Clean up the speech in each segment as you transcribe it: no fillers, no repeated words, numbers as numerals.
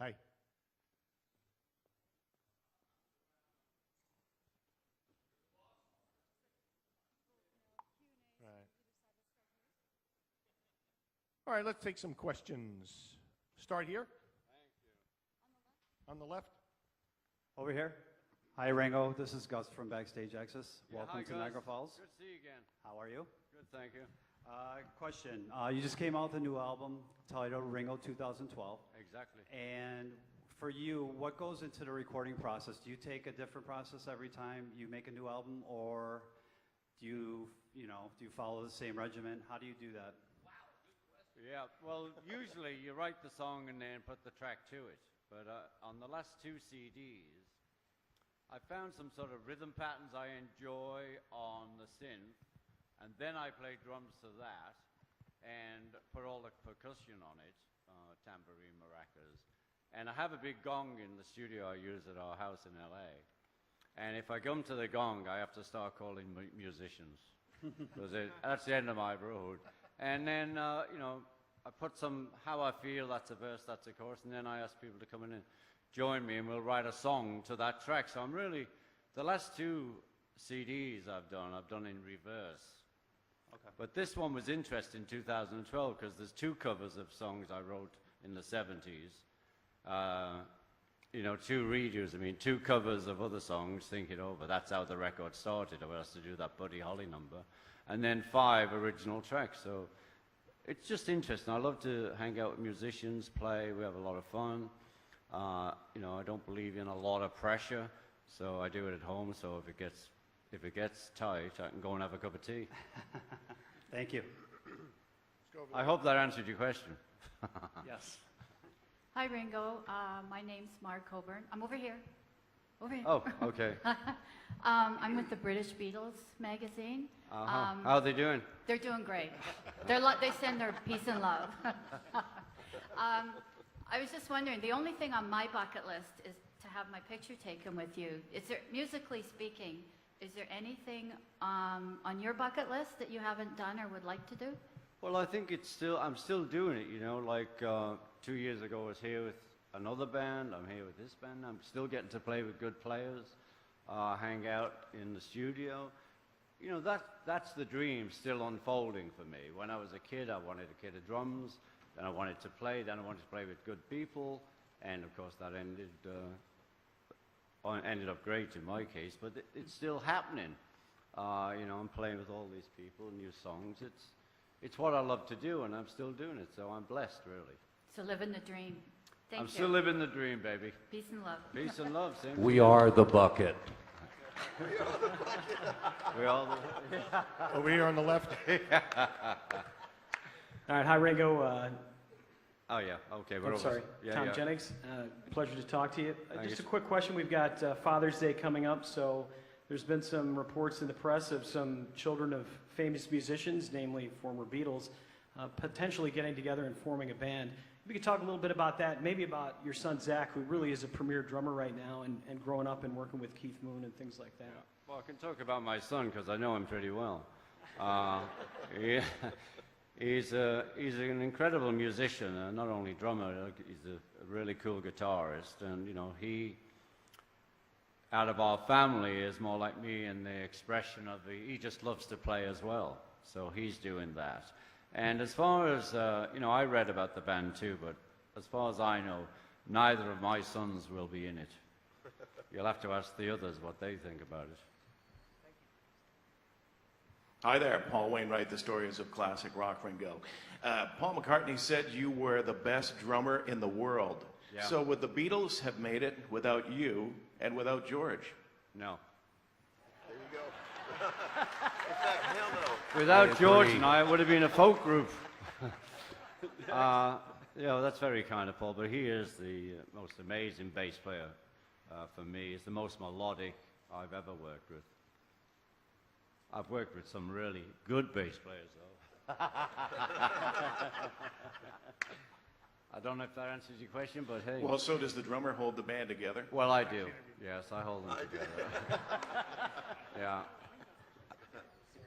Hi. All right, let's take some questions. Start here. Thank you. On the left. Over here. Hi, Ringo. This is Gus from Backstage Access. Yeah, Welcome hi, to Gus. Niagara Falls. Good to see you again. How are you? Good, thank you. Question. You just came out with a new album titled Ringo 2012. Exactly. And for you, what goes into the recording process? Do you take a different process every time you make a new album, or do you follow the same regimen? How do you do that? Yeah, well, usually you write the song and then put the track to it. But on the last two CDs, I found some sort of rhythm patterns I enjoy on the synth, and then I play drums to that and put all the percussion on it, tambourine, maracas. And I have a big gong in the studio I use at our house in LA. And if I come to the gong, I have to start calling musicians. Because that's the end of my road. And then, I put how I feel, that's a verse, that's a chorus, and then I ask people to come in and join me, and we'll write a song to that track. So I'm really, the last two CDs I've done in reverse. Okay. But this one was interesting in 2012, because there's two covers of songs I wrote in the 70s. Two redos, two covers of other songs, Think It Over. That's how the record started. I was to do that Buddy Holly number. And then 5 original tracks. So it's just interesting. I love to hang out with musicians, play. We have a lot of fun. I don't believe in a lot of pressure, so I do it at home. So if it gets tight, I can go and have a cup of tea. Thank you. I hope that answered your question. Yes. Hi, Ringo. My name's Mark Coburn. I'm over here. Over here. Oh, okay. I'm with the British Beatles magazine. How are they doing? They're doing great. They send their peace and love. I was just wondering, the only thing on my bucket list is to have my picture taken with you. Is there, musically speaking, is there anything on your bucket list that you haven't done or would like to do? Well, I think I'm still doing it, like 2 years ago I was here with another band, I'm here with this band, I'm still getting to play with good players, hang out in the studio. That's the dream still unfolding for me. When I was a kid, I wanted a kit of drums, then I wanted to play, then I wanted to play with good people, and of course that ended up great in my case, but it's still happening. I'm playing with all these people, new songs. It's what I love to do, and I'm still doing it, so I'm blessed, really. So living the dream. Thank you. I'm still living the dream, baby. Peace and love. Peace and love. Same We are the bucket. We all Over here on the left. All right, hi Ringo. Oh yeah, okay. I'm sorry, yeah, Tom yeah. Jennings. Pleasure to talk to you. Thank Just you. a quick question. We've got Father's Day coming up, so there's been some reports in the press of some children of famous musicians, namely former Beatles, potentially getting together and forming a band. If you could talk a little bit about that, maybe about your son Zach, who really is a premier drummer right now, and growing up and working with Keith Moon and things like that. Yeah. Well, I can talk about my son because I know him pretty well. He's an incredible musician, not only drummer, he's a really cool guitarist. And, he, out of our family, is more like me in the expression of he just loves to play as well. So he's doing that. And as far as, I read about the band too, but as far as I know, neither of my sons will be in it. You'll have to ask the others what they think about it. Hi there, Paul Wainwright, the Stories of Classic Rock, Ringo. Paul McCartney said you were the best drummer in the world. Yeah. So would the Beatles have made it without you and without George? No. There you go. In fact, hell no. Without George and I, it would have been a folk group. That's very kind of Paul, but he is the most amazing bass player for me. He's the most melodic I've ever worked with. I've worked with some really good bass players, though. I don't know if that answers your question, but hey. Well, so does the drummer hold the band together? Well, I do. Yes, I hold them together. Yeah.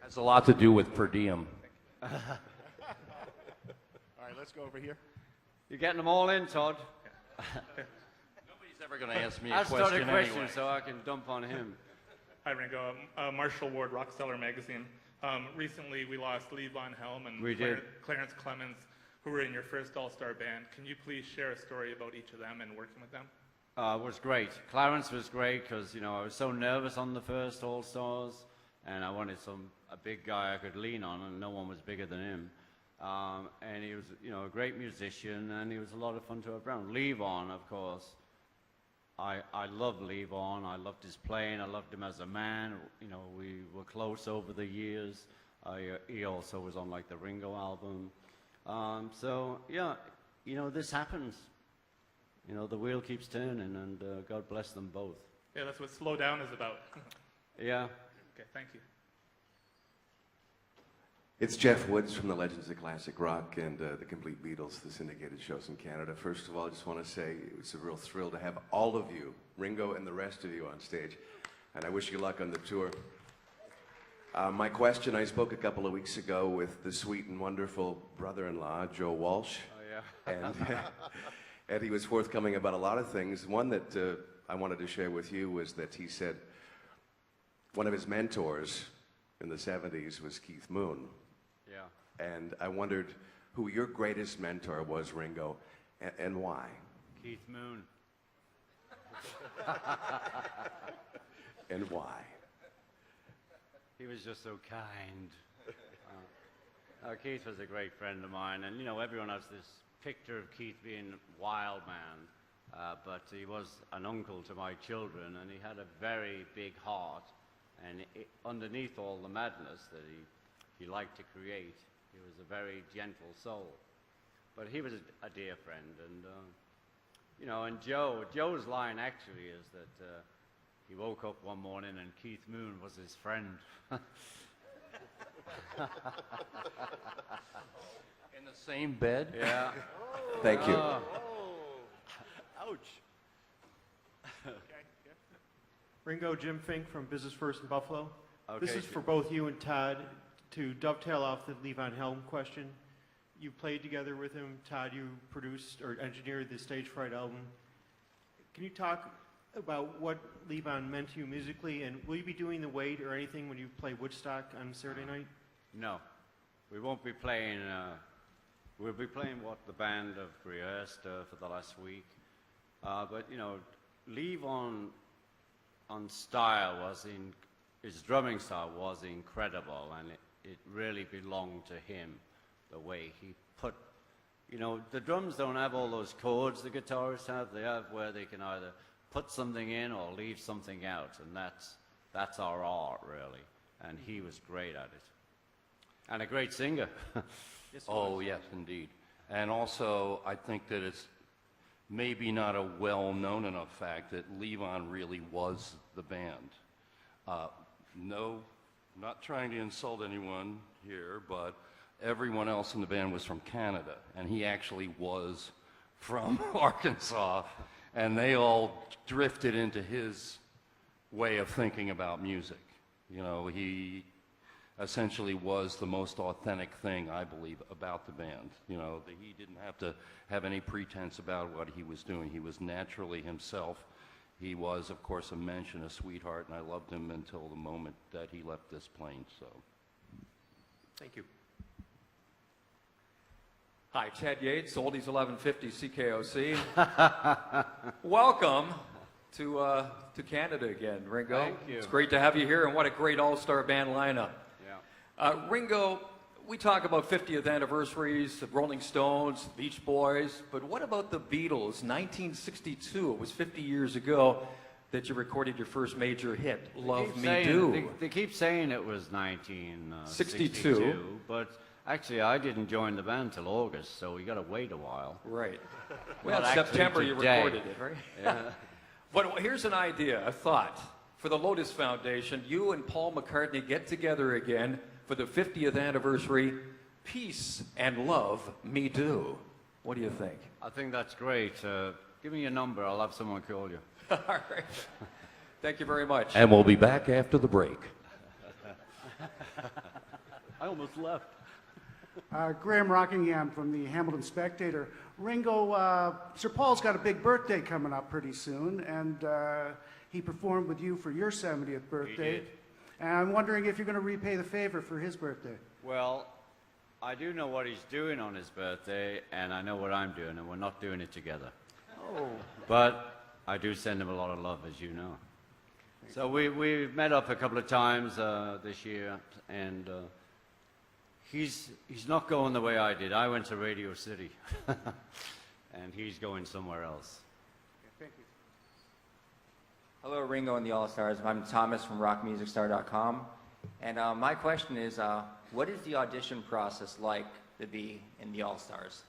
Has a lot to do with per diem. All right, let's go over here. You're getting them all in, Todd. Nobody's ever going to ask me a I'll start question a question anyway. so I can dump on him. Hi, Ringo. Marshall Ward, Rockseller Magazine. Recently, we lost Lee Von Helm and We did. Clarence Clemens, who were in your first All-Star Band. Can you please share a story about each of them and working with them? It was great. Clarence was great because, you know, I was so nervous on the first All-Stars, and I wanted a big guy I could lean on, and no one was bigger than him. And he was, you know, a great musician, and he was a lot of fun to have around. Levon, of course. I loved Levon. I loved his playing. I loved him as a man. You know, we were close over the years. He also was on, like, the Ringo album. So, yeah, you know, this happens. You know, the wheel keeps turning, and God bless them both. Yeah, that's what Slow Down is about. Yeah. Okay, thank you. It's Jeff Woods from the Legends of Classic Rock and the Complete Beatles, the syndicated shows in Canada. First of all, I just want to say it's a real thrill to have all of you, Ringo and the rest of you, on stage. And I wish you luck on the tour. My question, I spoke a couple of weeks ago with the sweet and wonderful brother-in-law, Joe Walsh. Oh, yeah. And he was forthcoming about a lot of things. One that I wanted to share with you was that he said one of his mentors in the 70s was Keith Moon. Yeah. And I wondered who your greatest mentor was, Ringo, and why. Keith Moon. And why? He was just so kind. Keith was a great friend of mine, and you know, everyone has this picture of Keith being a wild man, but he was an uncle to my children, and he had a very big heart, and underneath all the madness that he liked to create, he was a very gentle soul. But he was a dear friend, and you know, and Joe's line actually is that he woke up one morning and Keith Moon was his friend. In the same bed? Yeah. Thank you. Ouch. Ringo, Jim Fink from Business First in Buffalo. Okay, This is Jim. for both you and Todd. To dovetail off the Lee Von Helm question, you played together with him. Todd, you produced or engineered the Stage Fright album. Can you talk about what Lee Von meant to you musically, and will you be doing The Wait or anything when you play Woodstock on Saturday night? No, we won't be playing. We'll be playing what the band have rehearsed for the last week. But you know, Lee Von on style his drumming style was incredible, and it really belonged to him. The way he put, you know, the drums don't have all those chords the guitarists have. They have where they can either put something in or leave something out, and that's our art, really. And he was great at it. And a great singer. Yes, Oh, yes, indeed. And also, I think that it's maybe not a well-known enough fact that Levon really was the band. No, not trying to insult anyone here, but everyone else in the band was from Canada, and he actually was from Arkansas, and they all drifted into his way of thinking about music. You know, he essentially was the most authentic thing, I believe, about the band. You know, he didn't have to have any pretense about what he was doing. He was naturally himself. He was, of course, a mensch and a sweetheart, and I loved him until the moment that he left this plane, so. Thank you. Hi, Chad Yates, Oldies 1150 CKOC. Welcome to Canada again, Ringo. Thank you. It's great to have you here, and what a great all-star band lineup. Yeah. Ringo, we talk about 50th anniversaries of Rolling Stones, Beach Boys, but what about the Beatles? 1962, it was 50 years ago that you recorded your first major hit, Love Me Do. They keep saying it was 1962, but actually I didn't join the band till August, so we got to wait a while. Right. Well, Well, in September you today. recorded it, right? Yeah. But here's an idea, a thought. For the Lotus Foundation, you and Paul McCartney get together again for the 50th anniversary, Peace and Love Me Do. What do you think? I think that's great. Give me your number. I'll have someone call you. All right. Thank you very much. And we'll be back after the break. I almost left. Graham Rockingham from the Hamilton Spectator. Ringo, Sir Paul's got a big birthday coming up pretty soon, and he performed with you for your 70th birthday. did. And I'm wondering if you're going to repay the favor for his birthday. Well, I do know what he's doing on his birthday, and I know what I'm doing, and we're not doing it together. Oh. But I do send him a lot of love, as you know. So we've met up a couple of times this year, and he's not going the way I did. I went to Radio City, and he's going somewhere else. Thank you. Hello, Ringo and the All Stars. I'm Thomas from RockMusicStar.com. And my question is, what is the audition process like to be in the All Stars?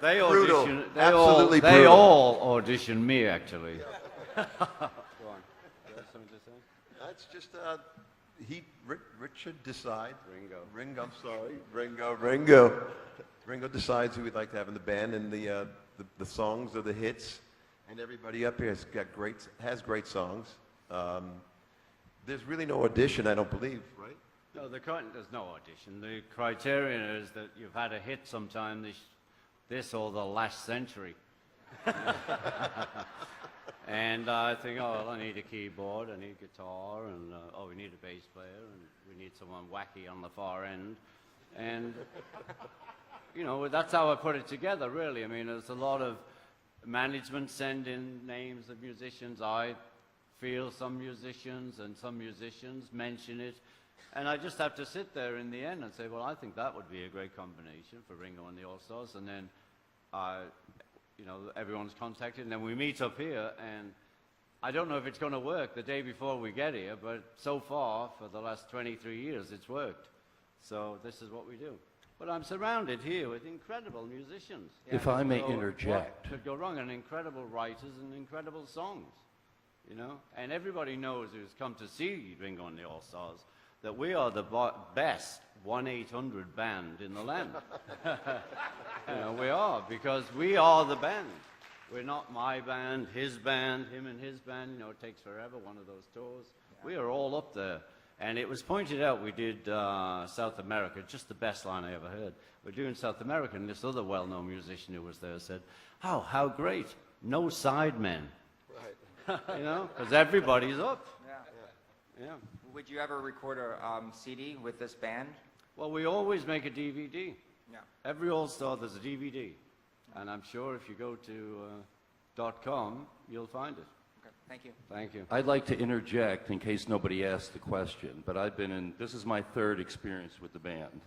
They Brutal. audition. Absolutely they brutal. all audition me, actually. Go on. You have something to say? That's just, Richard decide. Ringo. I'm sorry. Ringo. Ringo decides who we'd like to have in the band, and the songs are the hits. And everybody up here has great songs. There's really no audition, I don't believe, right? No, there's no audition. The criterion is that you've had a hit sometime this or the last century. And I think, oh, well, I need a keyboard, I need guitar, and we need a bass player, and we need someone wacky on the far end. And, you know, that's how I put it together, really. I mean, there's a lot of management send in names of musicians. I feel some musicians, and some musicians mention it. And I just have to sit there in the end and say, well, I think that would be a great combination for Ringo and the All Stars. And then, you know, everyone's contacted, and then we meet up here, and I don't know if it's going to work the day before we get here, but so far, for the last 23 years, it's worked. So this is what we do. But I'm surrounded here with incredible musicians. If I may So interject. what could go wrong? And incredible writers and incredible songs, you know? And everybody knows who's come to see Ringo and the All Stars that we are the best 1-800 band in the land. You know, we are, because we are the band. We're not my band, his band, him and his band. You know, it takes forever, one of those tours. We are all up there. And it was pointed out, we did South America, just the best line I ever heard. We're doing South America, and this other well-known musician who was there said, oh, how great, no sidemen. Right. You know, because everybody's up. Yeah. Yeah. Would you ever record a CD with this band? Well, we always make a DVD. Yeah. Every All-Star, there's a DVD. And I'm sure if you go to .com, you'll find it. Okay, thank you. Thank you. I'd like to interject in case nobody asked the question, but this is my third experience with the band.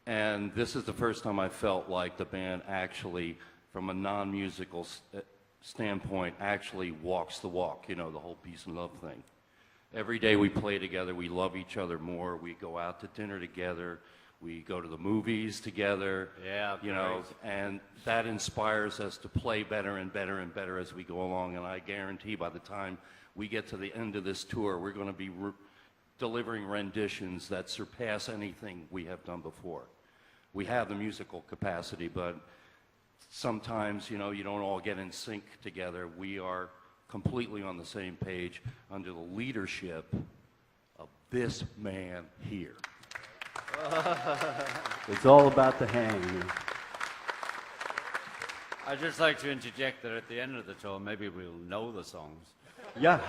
And this is the first time I felt like the band actually, from a non-musical standpoint, actually walks the walk, you know, the whole peace and love thing. Every day we play together, we love each other more, we go out to dinner together, we go to the movies together, Yeah, you know, great. and that inspires us to play better and better and better as we go along. And I guarantee by the time we get to the end of this tour, we're going to be delivering renditions that surpass anything we have done before. We have the musical capacity, but sometimes, you know, you don't all get in sync together. We are completely on the same page under the leadership of this man here. It's all about the hang. I'd just like to interject that at the end of the tour, maybe we'll know the songs. Yeah.